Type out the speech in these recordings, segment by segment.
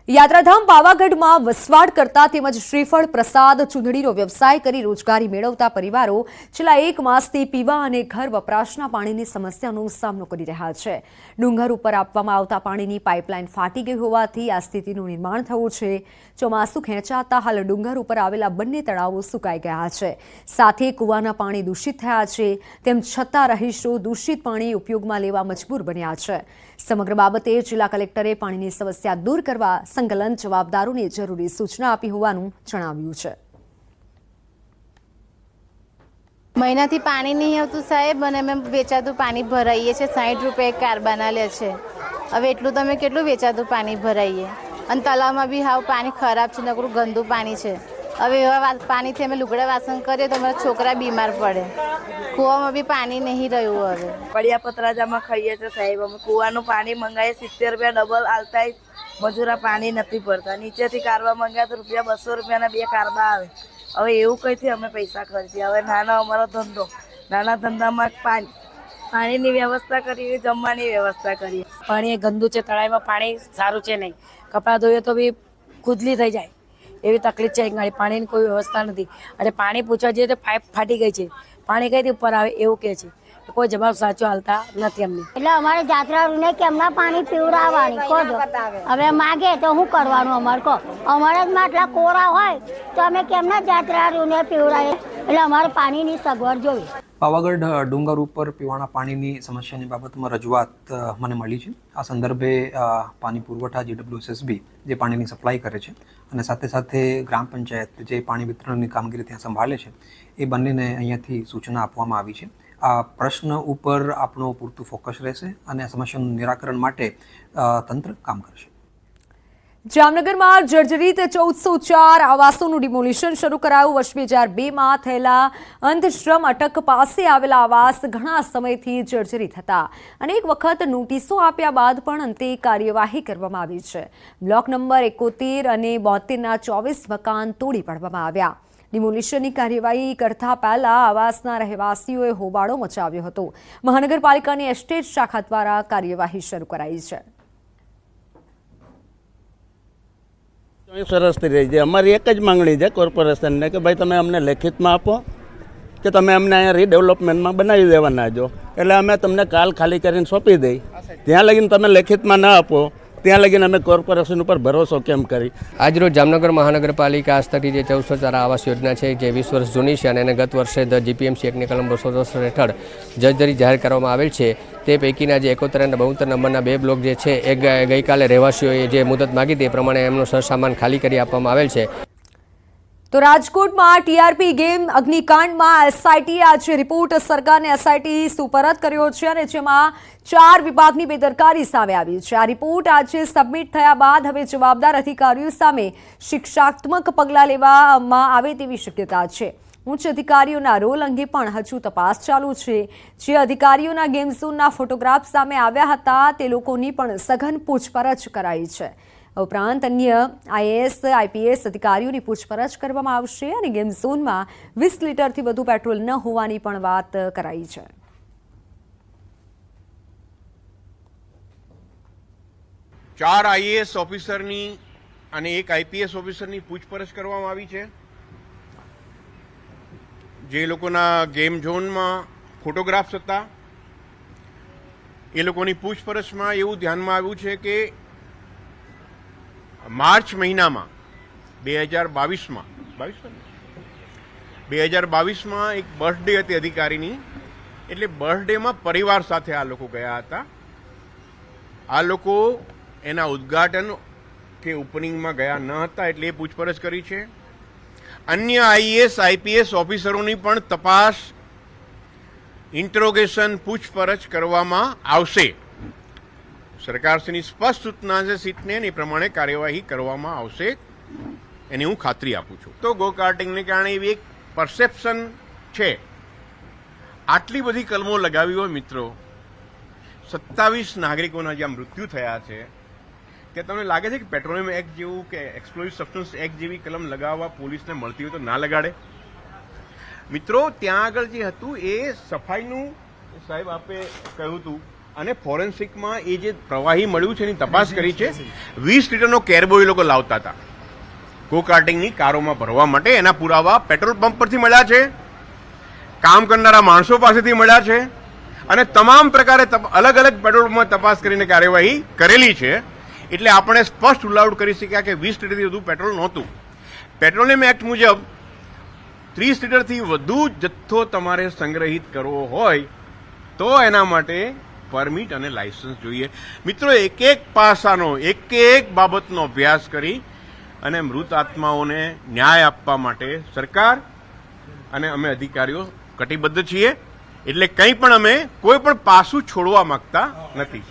યાત્રાધામ પાવાગઢમાં વસવાટ કરતા તેમજ શ્રીફળ પ્રસાદ ચૂંદડીનો વ્યવસાય કરી રોજગારી મેળવતા પરિવારો છેલ્લા 1 માસથી પીવા અને ઘર વપરાશના પાણીની સમસ્યાનો સામનો કરી રહ્યા છે. ડુંગર ઉપર આપવામાં આવતા પાણીની પાઇપલાઇન ફાટી ગઈ હોવાથી આ સ્થિતિનું નિર્માણ થયું છે. ચોમાસું ખેંચાતા હાલ ડુંગર ઉપર આવેલા બંને તળાવો સુકાઈ ગયા છે. સાથે કૂવાના પાણી દૂષિત થયા છે. તેમ છતાં રહીશો દૂષિત પાણી ઉપયોગમાં લેવા મજબૂર બન્યા છે. સમગ્ર બાબતે જિલ્લા કલેક્ટરે પાણીની સમસ્યા દૂર કરવા સંકલન જવાબદારોને જરૂરી સૂચના આપી હોવાનું જણાવ્યું છે. મહિનાથી પાણી નહીં આવતું સાહેબ, અને અમે વેચાતું પાણી ભરાઈએ છીએ. 60 રૂપિયા એક કારબાના લે છે. હવે એટલું તમે કેટલું વેચાતું પાણી ભરાઈએ? અને તળાવમાં બી હાવ પાણી ખરાબ છે, નકરું ગંદુ પાણી છે. હવે એવા પાણીથી અમે લુગડા વાસણ કરીએ તો અમારા છોકરા બીમાર પડે. કૂવામાં બી પાણી નહીં રહ્યું. હવે કડિયા પતરાજામાં ખાઈએ છીએ સાહેબ. અમે કૂવાનું પાણી મંગાવીએ 70 રૂપિયા ડબલ આલતા, મજૂરા પાણી નથી ભરતા. નીચેથી કારવા મંગાવ્યા તો ₹200 રૂપિયાના 2 કારબા આવે. હવે એવું કંઈથી અમે પૈસા ખર્ચીએ? હવે નાનો અમારો ધંધો, નાના ધંધામાં પાણીની વ્યવસ્થા કરીએ, જમવાની વ્યવસ્થા કરીએ. પાણી ગંદુ છે, તળાવમાં પાણી સારું છે નહીં. કપડાં ધોઈએ તો બી ખુજલી થઈ જાય એવી તકલીફ છે. ગાડી પાણીની કોઈ વ્યવસ્થા નથી. અને પાણી પૂછવા જઈએ તો પાઇપ ફાટી ગઈ છે. પાણી કઈથી ઉપર આવે એવું કહે છે. કોઈ જવાબ સાચો હાલતા નથી અમને. એટલે અમારે જાત્રાળુને કેમના પાણી પીવડાવવાની કહો છો? હવે માગે તો શું કરવાનું? અમારે કહો, અમારે જ આટલા કોરા હોય તો અમે કેમના જાત્રાળુને પીવડાવીએ? એટલે અમારે પાણીની સગવડ જોઈ. પાવાગઢ ડુંગર ઉપર પીવાના પાણીની સમસ્યાની બાબતમાં રજૂઆત મને મળી છે. આ સંદર્ભે પાણી પુરવઠા GWSSB જે પાણીની સપ્લાય કરે છે અને સાથે સાથે ગ્રામ પંચાયત જે પાણી વિતરણની કામગીરી ત્યાં સંભાળે છે, એ બંનેને અહીંયાથી સૂચના આપવામાં આવી છે. આ પ્રશ્ન ઉપર આપણો પૂરતું ફોકસ રહેશે અને આ સમસ્યાનું નિરાકરણ માટે તંત્ર કામ કરશે. જામનગરમાં જર્જરિત 1404 આવાસોનું ડિમોલિશન શરૂ કરાયું. વર્ષ 2002માં થયેલા અંધશ્રમ અટક પાસે આવેલા આવાસ ઘણા સમયથી જર્જરિત હતા. અનેક વખત નોટિસો આપ્યા બાદ પણ અંતે કાર્યવાહી કરવામાં આવી છે. બ્લોક નંબર 71 અને 72ના 24 મકાન તોડી પાડવામાં આવ્યા. ડિમોલિશનની કાર્યવાહી કરતા પહેલા આવાસના રહેવાસીઓએ હોબાળો મચાવ્યો હતો. મહાનગરપાલિકાની એસ્ટેટ શાખા દ્વારા કાર્યવાહી શરૂ કરાઈ છે. સરસથી રહી છે. અમારી એક જ માંગણી છે કોર્પોરેશનને કે ભાઈ તમે અમને લેખિતમાં આપો કે તમે અમને અહીંયા રીડેવલપમેન્ટમાં બનાવી દેવાના છો, એટલે અમે તમને કાલ ખાલી કરીને સોંપી દઈ. ત્યાં લગીને તમે લેખિતમાં ના આપો ત્યાં લગીને અમે કોર્પોરેશન ઉપર ભરોસો કેમ કરી? આજરોજ જામનગર મહાનગરપાલિકા હસ્તકથી જે 1404 આવાસ યોજના છે જે 20 વર્ષ જૂની છે અને એને ગત વર્ષે ધ GPMC એક્ટની કલમ 210 હેઠળ જર્જરિત જાહેર કરવામાં આવેલ છે. તે પૈકીના જે 71 અને 72 નંબરના 2 બ્લોક જે છે એ ગઈકાલે રહેવાસીઓએ જે મુદત માગી તે પ્રમાણે એમનો સરસામાન ખાલી કરી આપવામાં આવેલ છે. તો રાજકોટમાં TRP ગેમ અગ્નિકાંડમાં SITએ આજે રિપોર્ટ સરકારને SIT સુપરત કર્યો છે અને જેમાં 4 વિભાગની બેદરકારી સામે આવી છે. આ રિપોર્ટ આજે સબમિટ થયા બાદ હવે જવાબદાર અધિકારીઓ સામે શિક્ષાત્મક પગલાં લેવામાં આવે તેવી શક્યતા છે. ઉચ્ચ અધિકારીઓના રોલ અંગે પણ હજુ તપાસ ચાલુ છે. જે અધિકારીઓના ગેમ ઝોનના ફોટોગ્રાફ સામે આવ્યા હતા તે લોકોની પણ સઘન પૂછપરછ કરાઈ છે. ઉપરાંત અન્ય IAS IPS અધિકારીઓની પૂછપરછ કરવામાં આવશે અને ગેમ ઝોનમાં 20 લીટરથી વધુ પેટ્રોલ ન હોવાની પણ વાત કરાઈ છે. ચાર IAS ઓફિસરની અને એક IPS ઓફિસરની પૂછપરછ કરવામાં આવી છે. જે લોકોના ગેમ ઝોનમાં ફોટોગ્રાફ્સ હતા એ લોકોની પૂછપરછમાં એવું ધ્યાનમાં આવ્યું છે કે માર્ચ મહિનામાં 2022માં એક બર્થડે હતી અધિકારીની, એટલે બર્થડેમાં પરિવાર સાથે આ લોકો ગયા હતા. આ લોકો એના ઉદ્ઘાટન કે ઓપનિંગમાં ગયા ન હતા, એટલે એ પૂછપરછ કરી છે. અન્ય IAS IPS ઓફિસરોની પણ તપાસ, ઇન્ટ્રોગેશન, પૂછપરછ કરવામાં આવશે. સરકારશ્રીની સ્પષ્ટ સૂચના છે સીટને, એ પ્રમાણે કાર્યવાહી કરવામાં આવશે એની હું ખાતરી આપું છું. તો ગો કાર્ટિંગને કારણે એવી એક પરસેપ્શન છે. આટલી બધી કલમો લગાવી હોય મિત્રો, 27 નાગરિકોના જ્યાં મૃત્યુ થયા છે, કે તમને લાગે છે કે પેટ્રોલિયમ એક્ટ જેવું કે એક્સપ્લોઝિવ સબસ્ટન્સ એક્ટ જેવી કલમ લગાવવા પોલીસને મળતી હોય તો ના લગાડે? મિત્રો ત્યાં આગળ જે હતું એ સફાઈનું, સાહેબ આપે કહ્યું હતું અને ફોરેન્સિકમાં એ જે પ્રવાહી મળ્યું છે એની તપાસ કરી છે. 20 લીટરનો કેરબો એ લોકો લાવતા હતા ગો કાર્ટિંગની કારોમાં ભરવા માટે. એના પુરાવા પેટ્રોલ પંપ પરથી મળ્યા છે, કામ કરનારા માણસો પાસેથી મળ્યા છે, અને તમામ પ્રકારે અલગ અલગ પેટ્રોલ પંપમાં તપાસ કરીને કાર્યવાહી કરેલી છે. એટલે આપણે સ્પષ્ટ રૂલ આઉટ કરી શક્યા કે 20 લીટરથી વધુ પેટ્રોલ નહોતું. પેટ્રોલિયમ એક્ટ મુજબ 30 લીટરથી વધુ જથ્થો તમારે સંગ્રહિત કરવો હોય તો એના માટે પરમિટ અને લાયસન્સ જોઈએ. મિત્રો, એક એક પાસાનો એક બાબતનો અભ્યાસ કરી અને મૃત આત્માઓને ન્યાય આપવા માટે સરકાર અને અમે અધિકારીઓ કટિબદ્ધ છીએ. એટલે કંઈ પણ અમે કોઈ પણ પાસું છોડવા માંગતા નથી.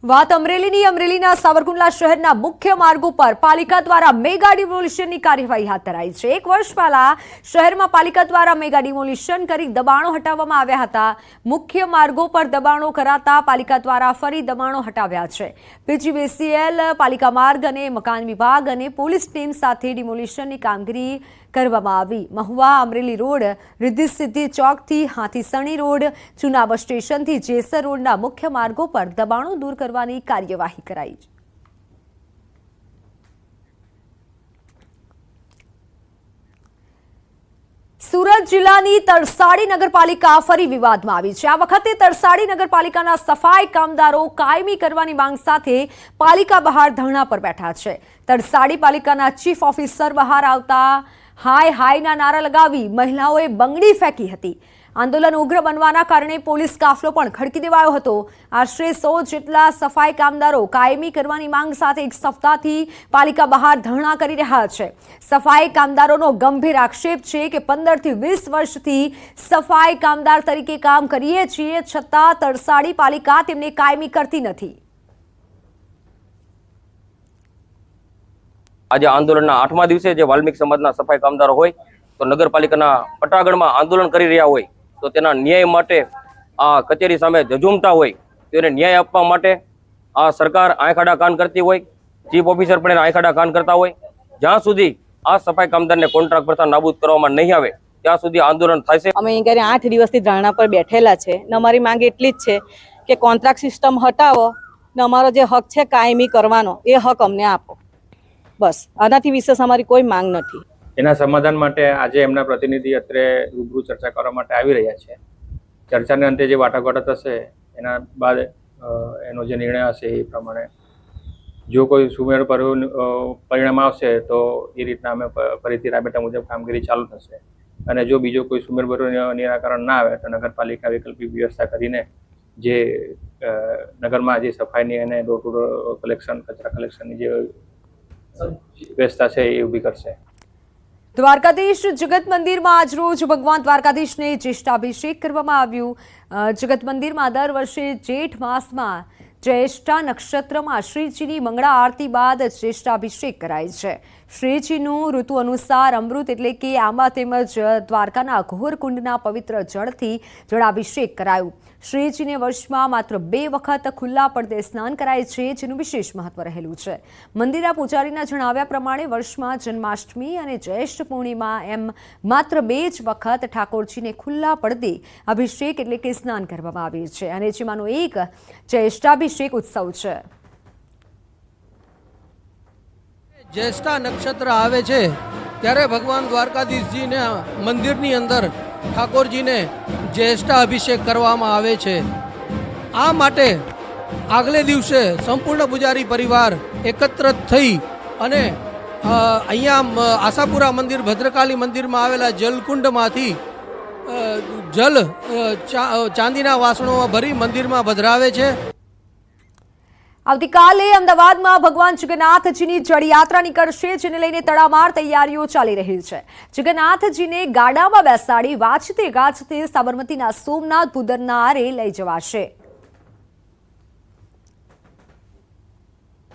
વાત અમરેલીના સાવરકુંડલા શહેરના મુખ્ય માર્ગો પર પાલિકા દ્વારા મેગા ડિમોલિશનની કાર્યવાહી હાથ ધરાઈ છે. 1 વર્ષ પહેલા શહેરમાં પાલિકા દ્વારા મેગા ડિમોલિશન કરી દબાણો હટાવવામાં આવ્યા હતા. મુખ્ય માર્ગો પર દબાણો કરાતા પાલિકા દ્વારા ફરી દબાણો હટાવ્યા છે. પીજીવીસીએલ, પાલિકા માર્ગ અને મકાન વિભાગ અને પોલીસ ટીમ સાથે ડિમોલિશનની કામગીરી કરવામાં આવી. મહુવા અમરેલી રોડ, રિદ્ધિ સિદ્ધિ ચોકથી હાથીસણી રોડ, ચુના બસ સ્ટેશનથી જેસર રોડના મુખ્ય માર્ગો પર દબાણો દૂર કરવાની કાર્યવાહી કરાઈ છે. સુરત જિલ્લાની તરસાડી નગરપાલિકા ફરી વિવાદમાં આવી છે. આ વખતે તરસાડી નગરપાલિકાના સફાઈ કામદારો કાયમી કરવાની માંગ સાથે પાલિકા બહાર ધરણા પર બેઠા છે. તરસાડી પાલિકાના ચીફ ઓફિસર બહાર આવતા હાય હાયના નારા લગાવી મહિલાઓએ બંગડી ફેંકી હતી. આંદોલન ઉગ્ર બનવાના કારણે પોલીસ કાફલો પણ ખડકી દેવાયો હતો. આશરે 100 જેટલા સફાઈ કામદારો કાયમી કરવાની માંગ સાથે 1 સપ્તાહથી પાલિકા બહાર ધરણા કરી રહ્યા છે. સફાઈ કામદારોનો ગંભીર આક્ષેપ છે કે 15 થી 20 વર્ષથી સફાઈ કામદાર તરીકે કામ કરીએ છીએ, છતાં તરસાડી પાલિકા તેમને કાયમી કરતી નથી. આજે આંદોલનના 8મા દિવસે જે વાલ્મીક સમાજના સફાઈ કામદારો હોય તો નગરપાલિકાના પટાગઢમાં આંદોલન કરી રહ્યા હોય તો તેના ન્યાય માટે આ કચેરી સામે ઝઝૂમતા હોય તો એને ન્યાય આપવા માટે આ સરકાર આંખાડા કાન કરતી હોય, ચીફ ઓફિસર પણ એને આંખાડા કાન કરતા હોય. જ્યાં સુધી આ સફાઈ કામદારને કોન્ટ્રાક્ટ પ્રથા નાબૂદ કરવામાં નહીં આવે ત્યાં સુધી આંદોલન થશે. અમે અહીંયા 8 દિવસથી ધરણા પર બેઠેલા છે ને અમારી માંગ એટલી જ છે કે કોન્ટ્રાક્ટ સિસ્ટમ હટાવો ને અમારો જે હક છે કાયમી કરવાનો એ હક અમને આપો. બસ આનાથી વિશેષ અમારી કોઈ માંગ નથી. એના સમાધાન માટે આજે એમના પ્રતિનિધિ અત્રે રૂબરૂ ચર્ચા કરવા માટે આવી રહ્યા છે. ચર્ચાને અંતે જે વાટાઘાટો થશે એના બાદ એનો જે નિર્ણય હશે એ પ્રમાણે જો કોઈ સુમેળ પરિણામ આવશે તો એ રીતના અમે ફરીથી રાબેતા મુજબ કામગીરી ચાલુ થશે. અને જો બીજો કોઈ સુમેળભર્યું નિરાકરણ ના આવે તો નગરપાલિકા વૈકલ્પિક વ્યવસ્થા કરીને જે નગરમાં જે સફાઈની અને ડોર ટુ ડોર કલેક્શન, કચરા કલેક્શનની જે વ્યવસ્થા છે એ ઊભી કરશે. દ્વારકાધીશ જગત મંદિરમાં આજરોજ ભગવાન દ્વારકાધીશને જ્યેષ્ઠાભિષેક કરવામાં આવ્યું. જગત મંદિરમાં દર વર્ષે જેઠ માસમાં જ્યેષ્ઠા નક્ષત્રમાં શ્રીજીની મંગળા આરતી બાદ જ્યેષ્ઠાભિષેક કરાય છે. શ્રીજીનું ઋતુ અનુસાર અમૃત એટલે કે આંબા તેમજ દ્વારકાના ઘોરકુંડના પવિત્ર જળથી જળાભિષેક કરાયું. શ્રીજીને વર્ષમાં માત્ર 2 વખત ખુલ્લા પડદે સ્નાન કરાય છે, જેનું વિશેષ મહત્વ રહેલું છે. મંદિરના પૂજારીના જણાવ્યા પ્રમાણે વર્ષમાં જન્માષ્ટમી અને જ્યેષ્ઠ પૂર્ણિમા એમ માત્ર 2 જ વખત ઠાકોરજીને ખુલ્લા પડદે અભિષેક એટલે કે સ્નાન કરવામાં આવે છે, અને જેમાંનો એક જ્યેષ્ઠાભિષેક ઉત્સવ છે. જ્યેષ્ઠા નક્ષત્ર આવે છે ત્યારે ભગવાન દ્વારકાધીશજીના મંદિરની અંદર ઠાકોરજીને જ્યેષ્ઠા અભિષેક કરવામાં આવે છે. આ માટે આગલે દિવસે સંપૂર્ણ પૂજારી પરિવાર એકત્ર થઈ અને અહીંયા આશાપુરા મંદિર, ભદ્રકાલી મંદિરમાં આવેલા જલકુંડમાંથી જલ ચાંદીના વાસણોમાં ભરી મંદિરમાં પધરાવે છે. આવતીકાલે અમદાવાદમાં ભગવાન જગન્નાથજીની જળયાત્રા નીકળશે, જેને લઈને તડામાર તૈયારીઓ ચાલી રહી છે. જગન્નાથજીને ગાડામાં બેસાડી વાજતે ગાજતે સાબરમતીના સોમનાથ ભૂદરનારે લઈ જવાશે.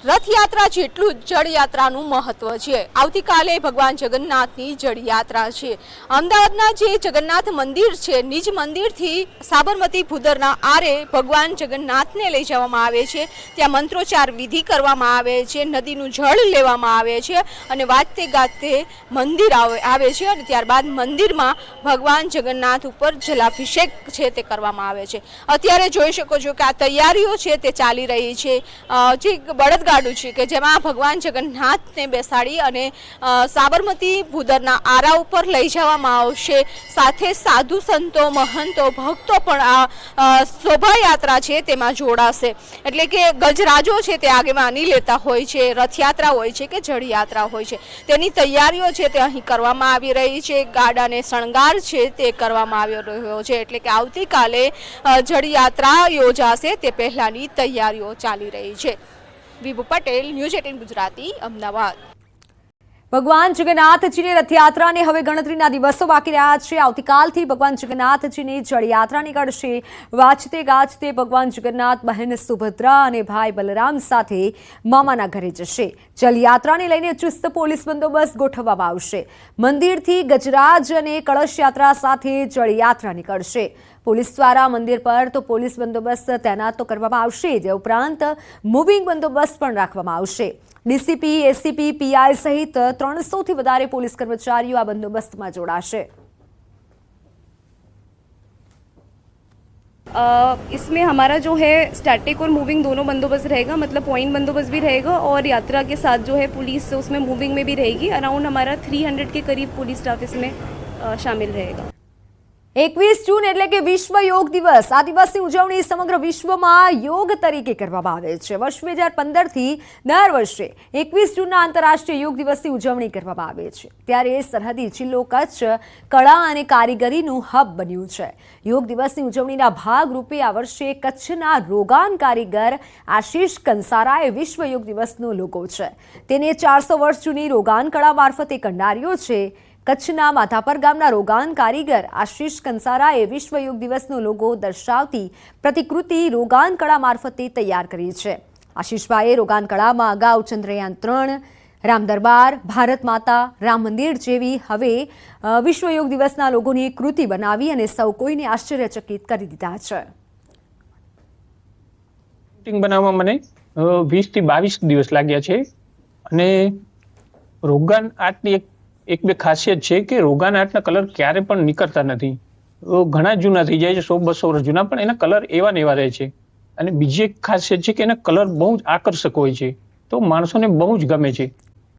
રથયાત્રા જેટલું જ જળયાત્રાનું મહત્વ છે. આવતીકાલે ભગવાન જગન્નાથની જળયાત્રા છે. અમદાવાદના જે જગન્નાથ મંદિર છે, નિજ મંદિરથી સાબરમતી ભૂદરના આરે ભગવાન જગન્નાથને લઈ જવામાં આવે છે. ત્યાં મંત્રોચ્ચાર વિધિ કરવામાં આવે છે, નદીનું જળ લેવામાં આવે છે અને વાજતે ગાજતે મંદિર આવે છે અને ત્યારબાદ મંદિરમાં ભગવાન જગન્નાથ ઉપર જલાભિષેક છે તે કરવામાં આવે છે. અત્યારે જોઈ શકો છો કે આ તૈયારીઓ છે તે ચાલી રહી છે. જે બળદગાડું છે કે જેમાં ભગવાન જગન્નાથને બેસાડી અને સાબરમતી ભૂદરના આરા ઉપર લઈ જવામાં આવશે. સાથે સાધુ સંતો, મહંતો, ભક્તો પણ આ શોભાયાત્રા છે તેમાં જોડાશે. એટલે કે ગજરાજો છે તે આગેવાની લેતા હોય છે. રથયાત્રા હોય છે કે જળયાત્રા હોય છે, તેની તૈયારીઓ છે તે અહીં કરવામાં આવી રહી છે. ગાડાને શણગાર છે તે કરવામાં આવી રહ્યો છે. એટલે કે આવતીકાલે જળયાત્રા યોજાશે તે પહેલાની તૈયારીઓ ચાલી રહી છે. વિભુ પટેલ, ન્યૂઝ 18 ગુજરાતી, અમદાવાદ. ભગવાન જગન્નાથજીની રથયાત્રાને હવે ગણતરીના દિવસો બાકી રહ્યા છે. આવતીકાલથી ભગવાન જગન્નાથજીની જળયાત્રા નીકળશે. વાજતે ગાજતે ભગવાન જગન્નાથ બહેન સુભદ્રા અને ભાઈ બલરામ સાથે મામાના ઘરે જશે. જળયાત્રાને લઈને ચુસ્ત પોલીસ બંદોબસ્ત ગોઠવવામાં આવશે. મંદિરથી ગજરાજ અને કળશ યાત્રા સાથે જળયાત્રા નીકળશે. પોલીસ દ્વારા મંદિર પર તો પોલીસ બંદોબસ્ત તૈનાત તો કરવામાં આવશે, જે ઉપરાંત મૂવિંગ બંદોબસ્ત પણ રાખવામાં આવશે. ડીસીપી, એસીપી, પીઆઈ સહિત 300થી વધારે પોલીસ કર્મચારીઓ આ બંદોબસ્તમાં જોડાશે. इसमें हमारा जो है स्टैटिक और मूविंग दोनों बंदोबस्त रहेगा. मतलब पॉइंट बंदोबस्त भी रहेगा और यात्रा के साथ जो है पुलिस उसमें मूविंग में भी रहेगी. अराउंड हमारा 300 के करीब पुलिस स्टाफ इसमें शामिल रहेगा. 21 જૂન એટલે કે વિશ્વ યોગ દિવસ. આ દિવસની ઉજવણી સમગ્ર વિશ્વમાં યોગ તરીકે કરવામાં આવે છે. વર્ષ 2015થી દર વર્ષે 21 જૂનના આંતરરાષ્ટ્રીય યોગ દિવસની ઉજવણી કરવામાં આવે છે. ત્યારે સરહદી જિલ્લો કચ્છ કળા અને કારીગરીનું હબ બન્યું છે. યોગ દિવસની ઉજવણીના ભાગરૂપે આ વર્ષે કચ્છના રોગાન કારીગર આશીષ કંસારાએ વિશ્વ યોગ દિવસનો લોગો છે. તેને 400 વર્ષ જૂની રોગાન કળા મારફતે કંડાર્યો છે. કચ્છના માધાપર ગામના રોગાન કારીગર આશીષ કંસારાએ વિશ્વ યોગ દિવસનો લોગો દર્શાવતી પ્રતિકૃતિ રોગાન કળા મારફતે તૈયાર કરી છે. આશીષભાઈએ રોગાન કળામાં અગાઉ ચંદ્રયાન 3, રામ દરબાર, ભારત માતા, રામ મંદિર જેવી હવે વિશ્વ યોગ દિવસના લોગોની એક કૃતિ બનાવી અને સૌ કોઈને આશ્ચર્યચકિત કરી દીધા છે. બનાવવા મને 20 થી 22 દિવસ લાગ્યા છે અને રોગાન આર્ટની એક બે ખાસિયત છે કે રોગાન આર્ટના કલર ક્યારે પણ નીકળતા નથી. ઘણા જૂના થઈ જાય છે, 100-200 વર્ષ જૂના, પણ એના કલર એવા ને એવા રહે છે. અને બીજી એક ખાસિયત છે કે એના કલર બહુ જ આકર્ષક હોય છે, તો માણસોને બહુ જ ગમે છે.